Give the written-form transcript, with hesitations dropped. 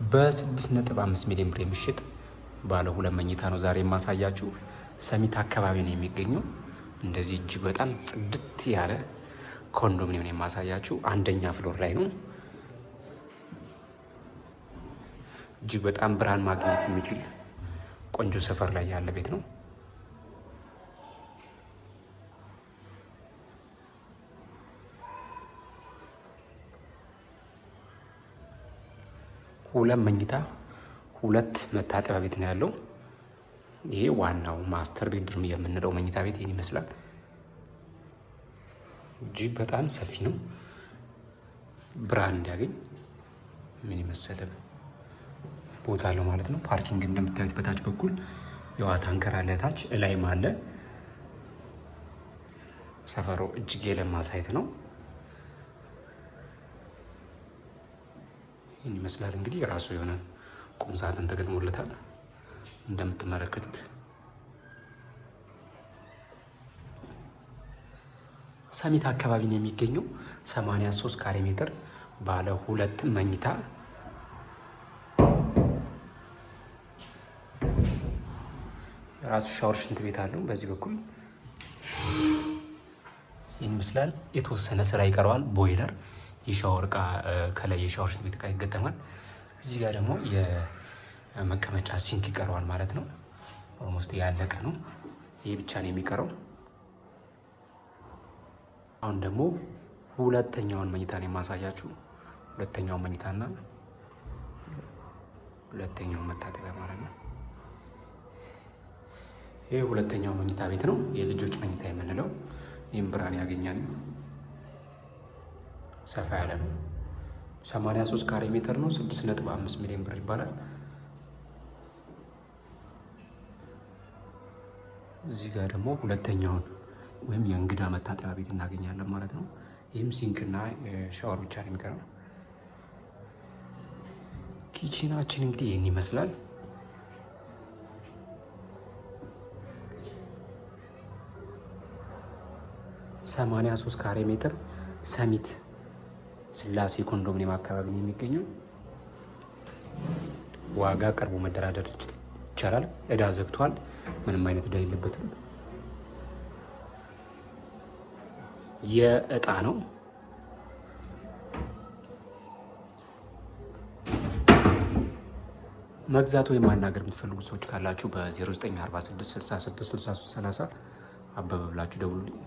በ6.5 ሚሊዮን ብር የሚሸጥ ባለ 2 መኝታ ነው ዛሬ የማሳያችሁ። ሰሚት አካባቢ ነው የሚገኘው። እንደዚህ እጅግ በጣም ጽድት ያለ ኮንዶሚኒየም ነው የማሳያችሁ። አንደኛ ፍሎር ላይ ነው። እጅግ በጣም ብርሃን ማግኘት የሚችል ቆንጆ ሰፈር ላይ ያለ ቤት ነው። ሁለት መኝታ 2 መታጠቢያ ቤት ነው ያለው። ይሄ ዋናው ማስተር ቤድሩም የምንለው መኝታ ቤት ይሄን ይመስላል። እጅግ በጣም ሰፊ ነው። ብርሃን እንዲያገኝ ምን የመሰለ ቦታ አለው ማለት ነው። ፓርኪንግ እንደምታዩት በታች በኩል የውሃ ታንከር አለ፣ ታች ላይም አለ። ሰፈሩ እጅግ የለማ ሳይት ነው። ይህን ይመስላል እንግዲህ። የራሱ የሆነ ቁም ሳጥን ተገጥሞለታል እንደምትመለከቱት። ሰሚት አካባቢ ነው የሚገኘው። 83 ካሬ ሜትር ባለ 2 መኝታ የራሱ ሻወር ሽንት ቤት አለው። በዚህ በኩል ይህን ይመስላል። የተወሰነ ስራ ይቀረዋል። ቦይለር የሻወር እቃ ከላይ የሻወር ሽንት ቤት እቃ ይገጠማል። እዚህ ጋር ደግሞ የመቀመጫ ሲንክ ይቀረዋል ማለት ነው። ኦልሞስት ያለቀ ነው። ይህ ብቻ ነው የሚቀረው። አሁን ደግሞ ሁለተኛውን መኝታ ነው የማሳያችሁ። ሁለተኛው መኝታና ሁለተኛው መታጠቢያ ማለት ነው። ይህ ሁለተኛው መኝታ ቤት ነው፣ የልጆች መኝታ የምንለው። ይህም ብርሃን ያገኛል። ሰፋ ያለ ነው። 83 ካሬ ሜትር ነው። 6.5 ሚሊዮን ብር ይባላል። እዚህ ጋር ደግሞ ሁለተኛውን ወይም የእንግዳ መታጠቢያ ቤት እናገኛለን ማለት ነው። ይህም ሲንክና ሻወር ብቻ ነው የሚቀረው። ኪችናችን እንግዲህ ይህን ይመስላል። ሰማንያ 3 ካሬ ሜትር ሰሚት ስላሴ ኮንዶሚኒየም አካባቢ ነው የሚገኘው። ዋጋ ቀርቦ መደራደር ይቻላል። እዳ ዘግቷል። ምንም አይነት እዳ የለበትም። የእጣ ነው። መግዛት ወይም ማናገር የምትፈልጉ ሰዎች ካላችሁ በ0946 66 63 30 አበበ ብላችሁ ደውሉልኝ።